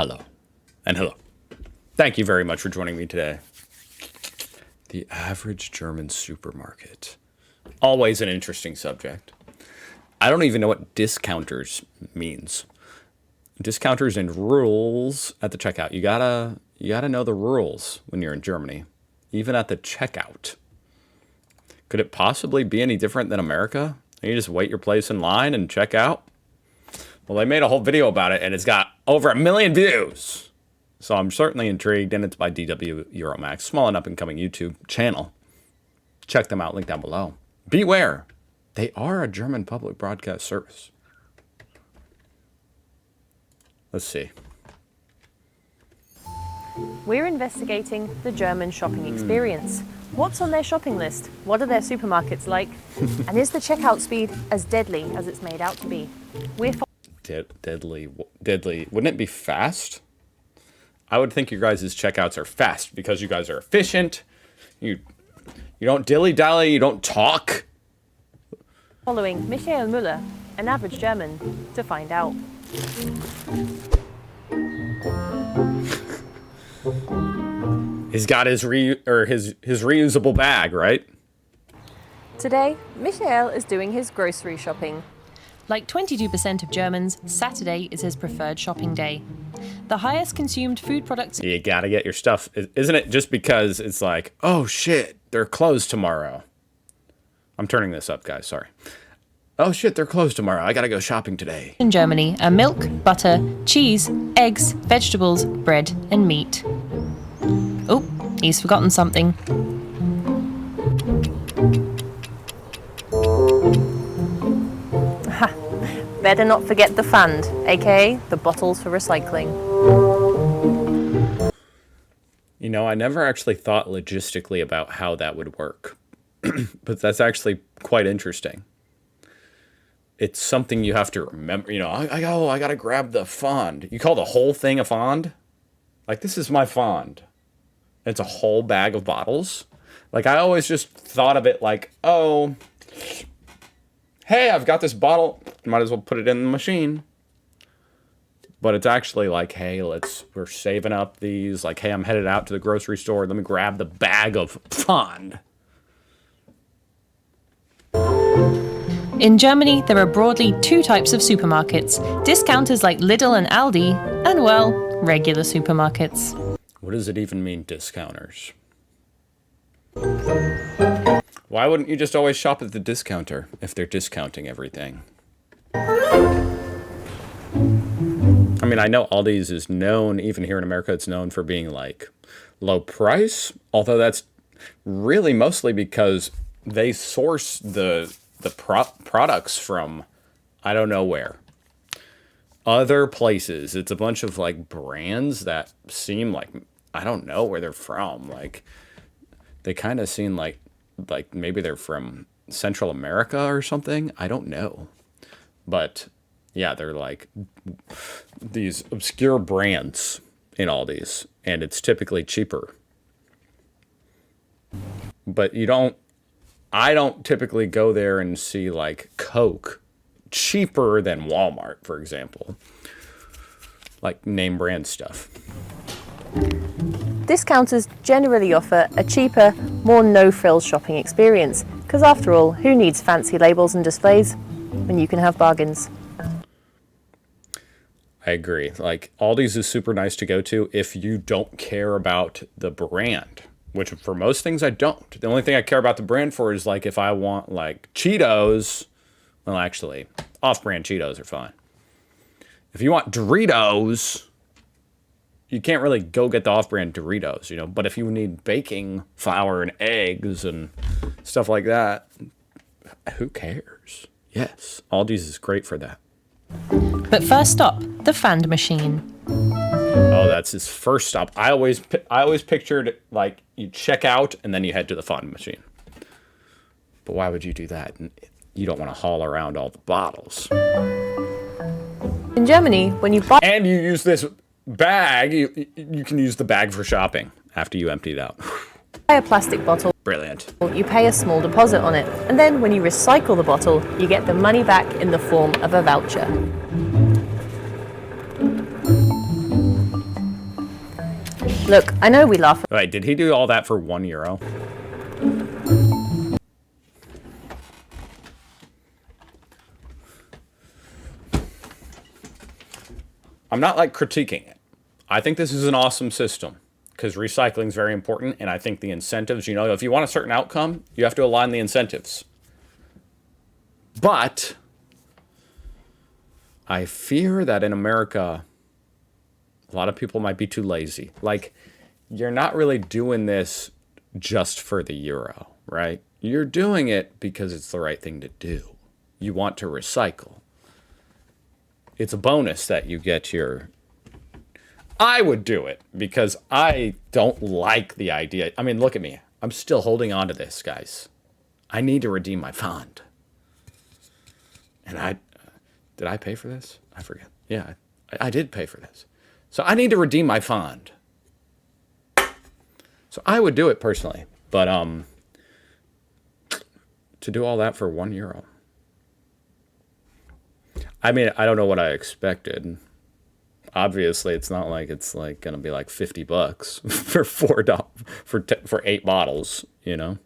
Hello. And hello. Thank you very much for joining me today. The average German supermarket. Always an interesting subject. I don't even know what discounters means. Discounters and rules at the checkout. You gotta know the rules when you're in Germany, even at the checkout. Could it possibly be any different than America? You just wait your place in line and check out? Well, they made a whole video about it, and it's got over 1 million views. So I'm certainly intrigued, and it's by DW Euromax, small and up-and-coming YouTube channel. Check them out, link down below. Beware, they are a German public broadcast service. Let's see. We're investigating the German shopping experience. What's on their shopping list? What are their supermarkets like? And is the checkout speed as deadly as it's made out to be? We're Deadly. Wouldn't it be fast? I would think your guys' checkouts are fast because you guys are efficient. You don't dilly-dally, you don't talk. following Michael Müller, an average German, to find out. He's got his reusable bag, right? Today, Michael is doing his grocery shopping. Like 22% of Germans, Saturday is his preferred shopping day. The highest consumed food products... You gotta get your stuff. Isn't it just because it's like, oh shit, they're closed tomorrow. I'm turning this up, guys, sorry. Oh shit, they're closed tomorrow. I gotta go shopping today. In Germany are milk, butter, cheese, eggs, vegetables, bread, and meat. Oh, he's forgotten something. Better not forget the Pfand, aka the bottles for recycling. You know, I never actually thought logistically about how that would work. But that's actually quite interesting. It's something you have to remember. You know, I gotta grab the Pfand. You call the whole thing a Pfand? Like, this is my Pfand. It's a whole bag of bottles. Like, I always just thought of it like, oh, hey, I've got this bottle. Might as well put it in the machine. But it's actually like, hey, we're saving up these. Like, hey, I'm headed out to the grocery store. Let me grab the bag of Pfand. In Germany, there are broadly two types of supermarkets. Discounters like Lidl and Aldi, and, well, regular supermarkets. What does it even mean, discounters? Why wouldn't you just always shop at the discounter if they're discounting everything? I mean, I know Aldi's is known, even here in America, it's known for being like low price, although that's really mostly because they source the products from, I don't know where, other places. It's a bunch of like brands that seem like, I don't know where they're from. Like, they kind of seem like maybe they're from Central America or something. I don't know. But yeah, they're like these obscure brands in Aldi's, and it's typically cheaper. But I don't typically go there and see like Coke cheaper than Walmart, for example. Like name brand stuff. Discounters generally offer a cheaper, more no-frills shopping experience. Because after all, who needs fancy labels and displays when you can have bargains? I agree. Like, Aldi's is super nice to go to if you don't care about the brand, which for most things I don't. The only thing I care about the brand for is like if I want like Cheetos, well, actually, off-brand Cheetos are fine. If you want Doritos, you can't really go get the off-brand Doritos, you know. But if you need baking flour and eggs and stuff like that, who cares? Yes, Aldi's is great for that. But first stop, the Pfand machine. Oh, that's his first stop. I always pictured like you check out and then you head to the Pfand machine. But why would you do that? You don't want to haul around all the bottles. In Germany, when you buy... And you use this bag, you can use the bag for shopping after you empty it out. Buy a plastic bottle. Brilliant. You pay a small deposit on it, and then when you recycle the bottle, you get the money back in the form of a voucher. Look, I know we laugh. Wait, did he do all that for €1? I'm not like critiquing it. I think this is an awesome system because recycling is very important. And I think the incentives, you know, if you want a certain outcome, you have to align the incentives. But I fear that in America, a lot of people might be too lazy. Like, you're not really doing this just for the euro, right? You're doing it because it's the right thing to do. You want to recycle. It's a bonus that you get your... I would do it because I don't like the idea. I mean, look at me. I'm still holding on to this, guys. I need to redeem my fund. And did I pay for this? I forget. Yeah, I did pay for this. So I need to redeem my fund. So I would do it personally. But to do all that for €1. I mean, I don't know what I expected. Obviously, it's not like it's like going to be like $50 for $4 for 8 bottles, you know?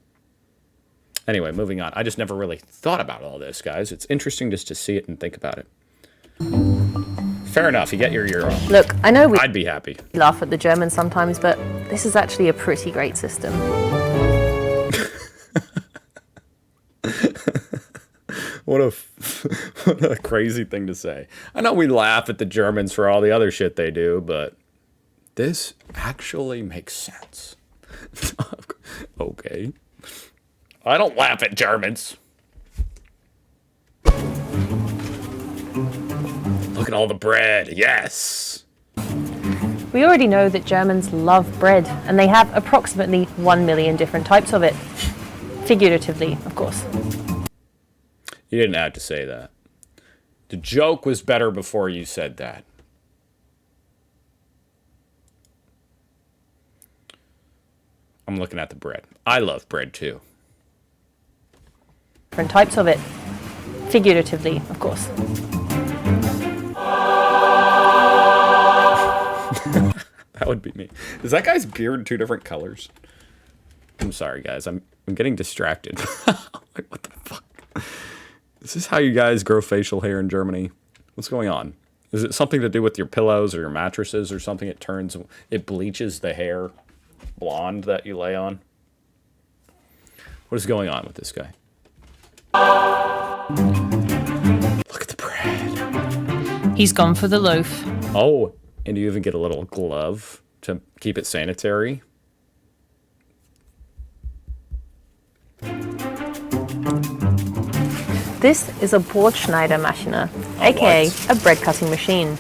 Anyway, moving on. I just never really thought about all this, guys. It's interesting just to see it and think about it. Fair enough. You get your euro. Look, I know I'd be happy. we laugh at the Germans sometimes, but this is actually a pretty great system. What a crazy thing to say. I know we laugh at the Germans for all the other shit they do, but this actually makes sense. Okay. I don't laugh at Germans. Look at all the bread. Yes. We already know that Germans love bread, and they have approximately 1 million different types of it. Figuratively, of course. You didn't have to say that. The joke was better before you said that. I'm looking at the bread. I love bread too. Different types of it. Figuratively, of course. That would be me. Is that guy's beard 2 different colors? I'm sorry, guys. I'm getting distracted. Like, what the fuck? Is this how you guys grow facial hair in Germany? What's going on? Is it something to do with your pillows or your mattresses or something? It bleaches the hair blonde that you lay on? What is going on with this guy? Look at the bread. He's gone for the loaf. Oh, and you even get a little glove to keep it sanitary. This is a Brotschneidermaschine, aka a bread cutting machine.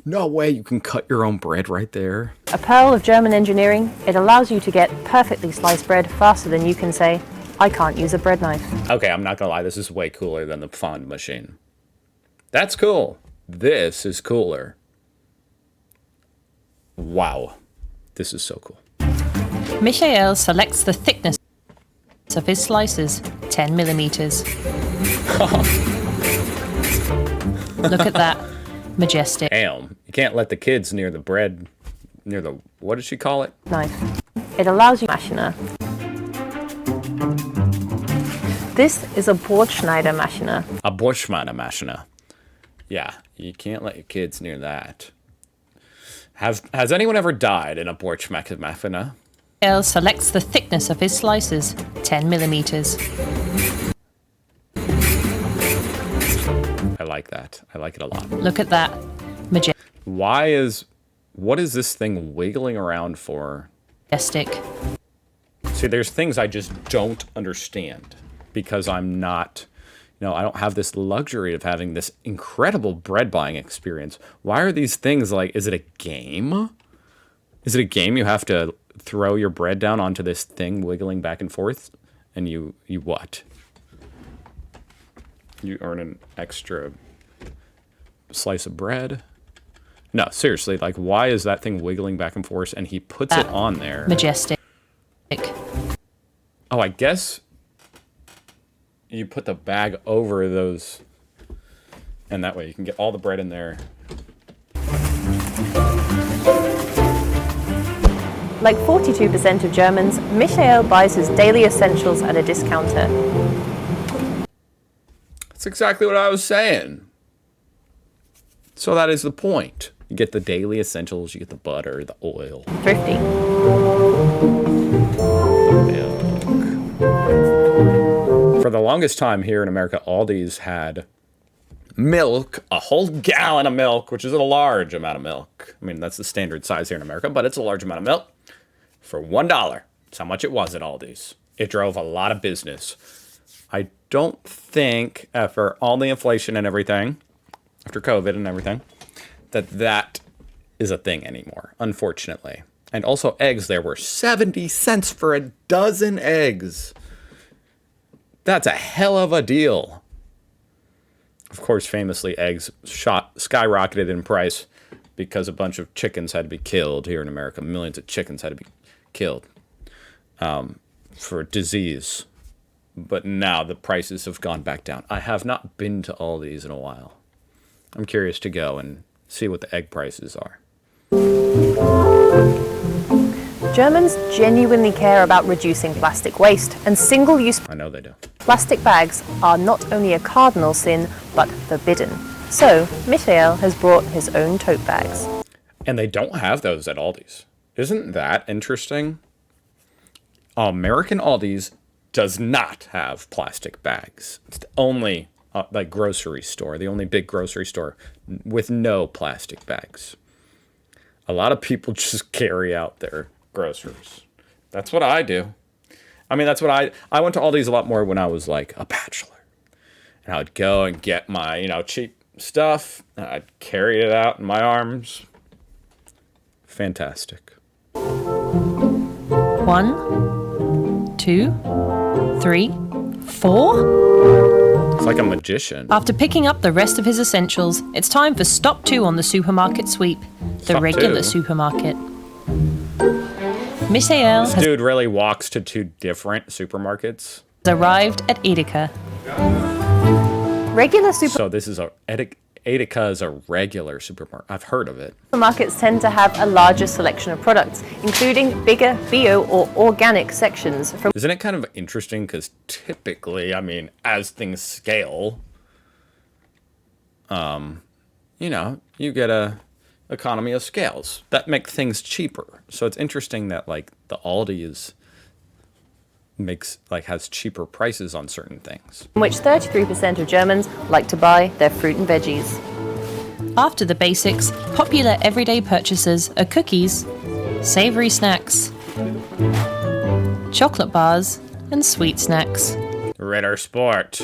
No way you can cut your own bread right there. A pearl of German engineering, it allows you to get perfectly sliced bread faster than you can say, I can't use a bread knife. Okay, I'm not gonna lie, this is way cooler than the fond machine. That's cool. This is cooler. Wow. This is so cool. Michael selects the thickness of his slices, 10 millimeters. Look at that. Majestic. Damn. You can't let the kids near the bread, near the, what did she call it? Knife. It allows you Maschine. This is a Brotschneidermaschine. A Bushmana. Yeah, you can't let your kids near that. Has anyone ever died in a Bushmana? Michael selects the thickness of his slices, 10 millimeters. I like that. I like it a lot. Look at that. Majestic. What is this thing wiggling around for? See, there's things I just don't understand because I'm not, I don't have this luxury of having this incredible bread buying experience. Why are these things like, is it a game? Is it a game you have to throw your bread down onto this thing wiggling back and forth? And you what? You earn an extra slice of bread? No, seriously, like, why is that thing wiggling back and forth and he puts it on there? Majestic. Oh, I guess you put the bag over those, and that way you can get all the bread in there. Like 42% of Germans, Michael buys his daily essentials at a discounter. That's exactly what I was saying. So that is the point. You get the daily essentials, you get the butter, the oil. Thrifty. Milk. For the longest time here in America, Aldi's had milk, a whole gallon of milk, which is a large amount of milk. I mean, that's the standard size here in America, but it's a large amount of milk for $1. That's how much it was at Aldi's. It drove a lot of business. I don't think, after all the inflation and everything, after COVID and everything, that is a thing anymore, unfortunately. And also eggs, there were 70 cents for a dozen eggs. That's a hell of a deal. Of course, famously, eggs skyrocketed in price because a bunch of chickens had to be killed here in America. Millions of chickens had to be killed for disease. But now the prices have gone back down. I have not been to Aldi's in a while. I'm curious to go and see what the egg prices are. Germans genuinely care about reducing plastic waste, and single-use I know they do. plastic bags are not only a cardinal sin, but forbidden. So, Michael has brought his own tote bags. And they don't have those at Aldi's. Isn't that interesting? American Aldi's does not have plastic bags. It's the only like grocery store, the only big grocery store with no plastic bags. A lot of people just carry out their groceries. That's what I do. I mean, that's what I went to Aldi's a lot more when I was like a bachelor. And I would go and get my, cheap stuff. And I'd carry it out in my arms. Fantastic. 1, 2, 3, 4. It's like a magician. After picking up the rest of his essentials, it's time for stop 2 on the supermarket sweep, the Stop regular 2? supermarket. Michael This has dude really walks to 2 different supermarkets. arrived at Edeka. Regular So this is Edeka is a regular supermarket. I've heard of it. supermarkets tend to have a larger selection of products, including bigger bio or organic sections. From Isn't it kind of interesting? Because typically, I mean, as things scale, you get a economy of scales that make things cheaper. So it's interesting that like the Aldi has cheaper prices on certain things. which 33% of Germans like to buy their fruit and veggies. After the basics, popular everyday purchases are cookies, savory snacks, chocolate bars, and sweet snacks. Ritter Sport.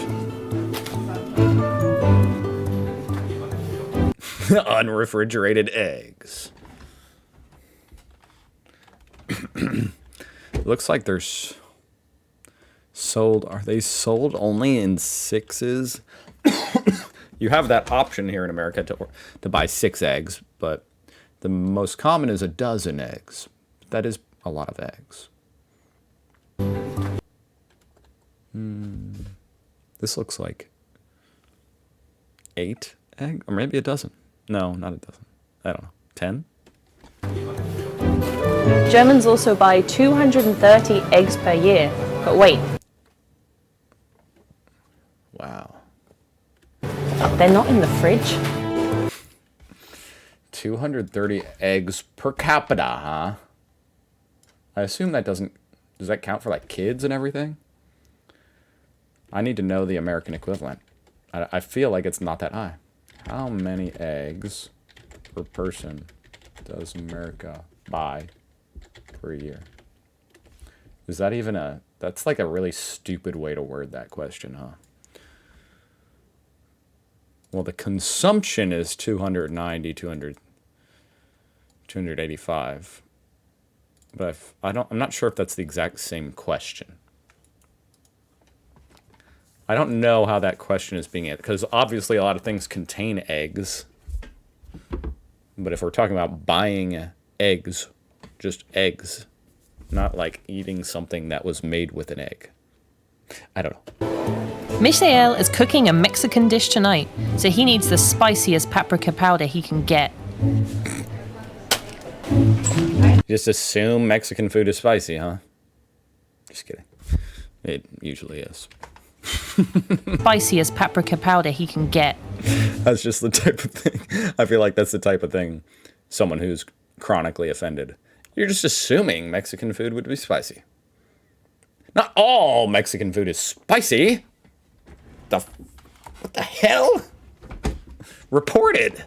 Unrefrigerated eggs. Looks like they're sold. Are they sold only in 6s? You have that option here in America to buy 6 eggs, but the most common is a dozen eggs. That is a lot of eggs. This looks like 8 eggs, or maybe a dozen. No, not a dozen. I don't know. 10? Germans also buy 230 eggs per year. But wait, Wow. they're not in the fridge. 230 eggs per capita, huh? I assume that does that count for like kids and everything? I need to know the American equivalent. I feel like it's not that high. How many eggs per person does America buy per year? Is that even that's like a really stupid way to word that question, huh? Well, the consumption is 290, 285. But I'm not sure if that's the exact same question. I don't know how that question is being answered, because obviously a lot of things contain eggs. But if we're talking about buying eggs, just eggs, not like eating something that was made with an egg. I don't know. Michael is cooking a Mexican dish tonight, so he needs the spiciest paprika powder he can get. You just assume Mexican food is spicy, huh? Just kidding. It usually is. Spiciest paprika powder he can get. That's just the type of thing. I feel like that's the type of thing someone who's chronically offended. You're just assuming Mexican food would be spicy. Not all Mexican food is spicy. What the hell? Reported.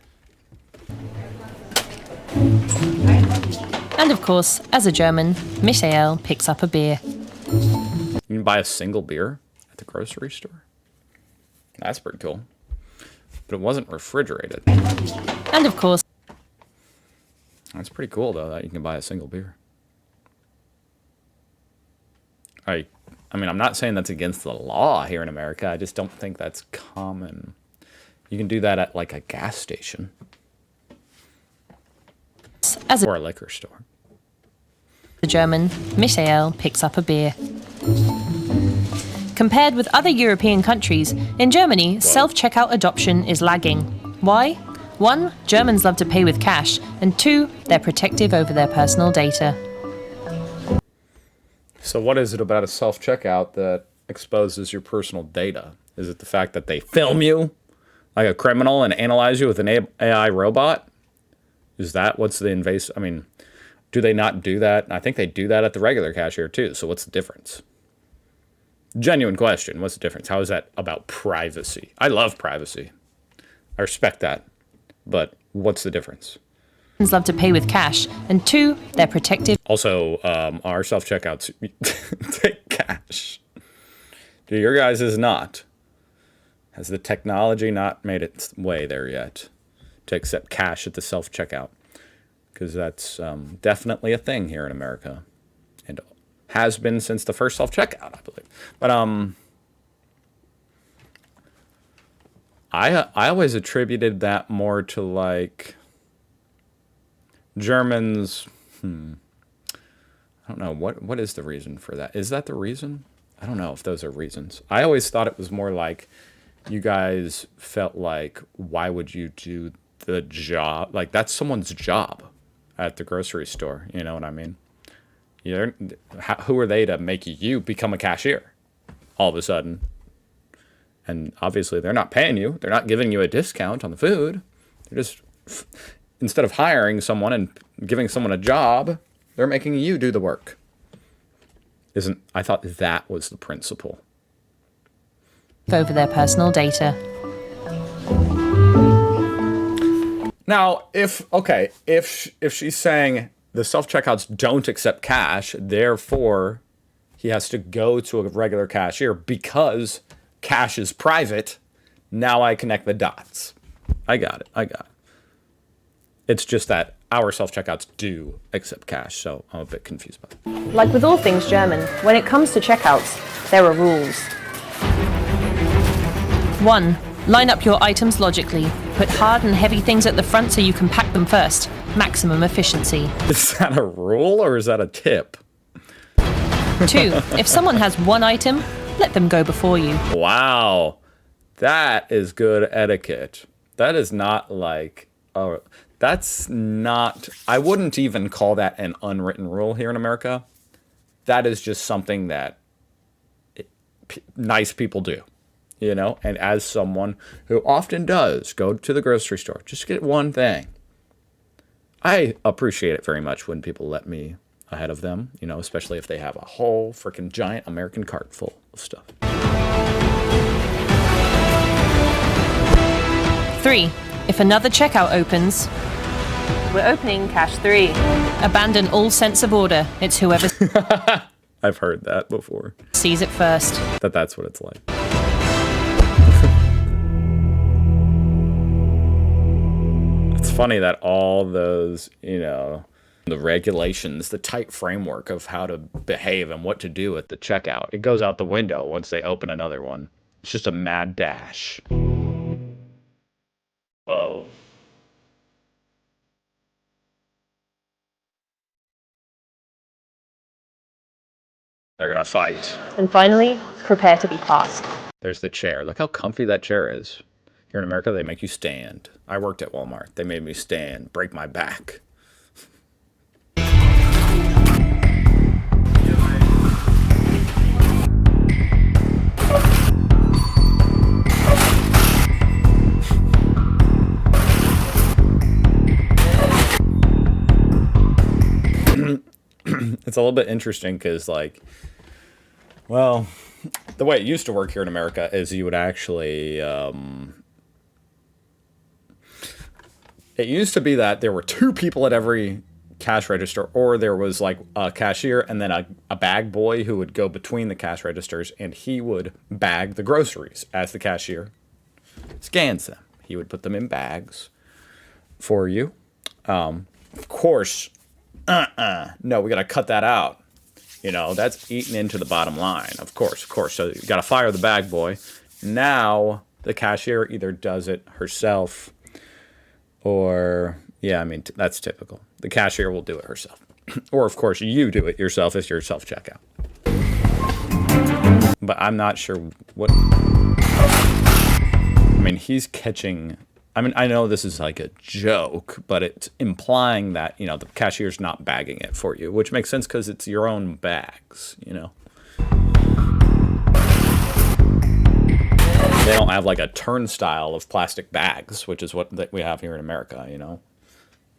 And of course, as a German, Michael picks up a beer. You can buy a single beer at the grocery store. That's pretty cool. But it wasn't refrigerated. And of course, That's pretty cool, though, that you can buy a single beer. I mean, I'm not saying that's against the law here in America. I just don't think that's common. You can do that at, like, a gas station. as Or a liquor store. a German, Michael picks up a beer. Compared with other European countries, in Germany, self-checkout adoption is lagging. Why? 1. Germans love to pay with cash, and 2. They're protective over their personal data. So what is it about a self-checkout that exposes your personal data? Is it the fact that they film you like a criminal and analyze you with an AI robot? Is that what's the invasive? I mean, do they not do that? I think they do that at the regular cashier too. So what's the difference? Genuine question. What's the difference? How is that about privacy? I love privacy. I respect that. But what's the difference? Germans love to pay with cash, and 2. They're protective. Also, our self-checkouts take cash. Do your guys' is not? Has the technology not made its way there yet to accept cash at the self-checkout? Because that's definitely a thing here in America, and has been since the first self-checkout, I believe. But I always attributed that more to like Germans. I don't know what is the reason for that. Is that the reason? I don't know if those are reasons. I always thought it was more like you guys felt like, why would you do the job? Like, that's someone's job at the grocery store. You know what I mean? Who are they to make you become a cashier all of a sudden? And obviously, they're not paying you. They're not giving you a discount on the food. They're just, instead of hiring someone and giving someone a job, they're making you do the work. I thought that was the principle. Over their personal data. Now, if she's saying the self-checkouts don't accept cash, therefore he has to go to a regular cashier because cash is private, now I connect the dots. I got it. It's just that our self-checkouts do accept cash, so I'm a bit confused about it. Like with all things German, when it comes to checkouts, there are rules. 1. Line up your items logically. Put hard and heavy things at the front so you can pack them first. Maximum efficiency. Is that a rule or is that a tip? 2. If someone has one item, let them go before you. Wow. That is good etiquette. That is not like... I wouldn't even call that an unwritten rule here in America. That is just something that nice people do, you know? And as someone who often does go to the grocery store, just get one thing. I appreciate it very much when people let me ahead of them, you know, especially if they have a whole freaking giant American cart full of stuff. 3. If another checkout opens, We're opening cache 3. abandon all sense of order. It's whoever I've heard that before, sees it first. that's what it's like. It's funny that all those, you know, the regulations, the tight framework of how to behave and what to do at the checkout, it goes out the window once they open another one. It's just a mad dash. Whoa. They're gonna fight. And finally, prepare to be passed. There's the chair. Look how comfy that chair is. Here in America, they make you stand. I worked at Walmart. They made me stand, break my back. it's a little bit interesting because, like, well, the way it used to work here in America is you would actually, it used to be that there were two people at every cash register, or there was like a cashier and then a bag boy who would go between the cash registers, and he would bag the groceries as the cashier scans them. He would put them in bags for you. Of course, no, we got to cut that out. You know, that's eaten into the bottom line, of course. So you got to fire the bag boy. Now the cashier either does it herself or, yeah, I mean, that's typical. The cashier will do it herself. Or, of course, you do it yourself if you're self-checkout. But I'm not sure what... I mean, he's catching... I mean, I know this is like a joke, but it's implying that, you know, the cashier's not bagging it for you, which makes sense because it's your own bags, you know. They don't have like a turnstile of plastic bags, which is what we have here in America, you know.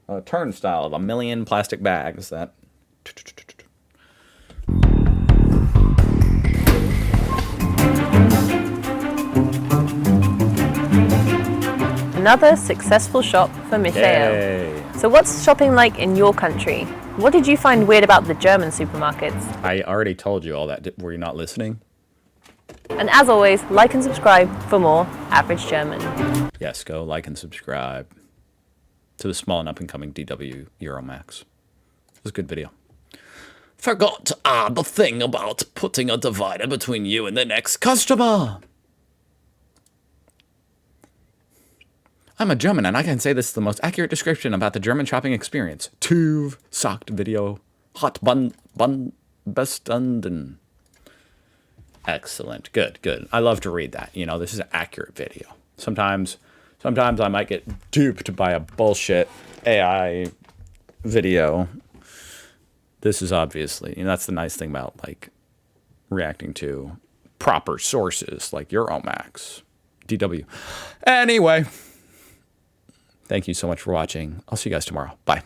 A turnstile of 1 million plastic bags that... Another successful shop for Michael. Yay. So what's shopping like in your country? What did you find weird about the German supermarkets? I already told you all that. Were you not listening? And as always, like and subscribe for more Average German. Yes, go like and subscribe to the small and up-and-coming DW Euromax. It was a good video. Forgot to add the thing about putting a divider between you and the next customer. I'm a German, and I can say this is the most accurate description about the German shopping experience. TÜV sagt Video. Hot bun bestunden. Excellent. Good. I love to read that. You know, this is an accurate video. Sometimes I might get duped by a bullshit AI video. This is obviously, you know, that's the nice thing about, like, reacting to proper sources like Euromax, DW. Anyway, thank you so much for watching. I'll see you guys tomorrow. Bye.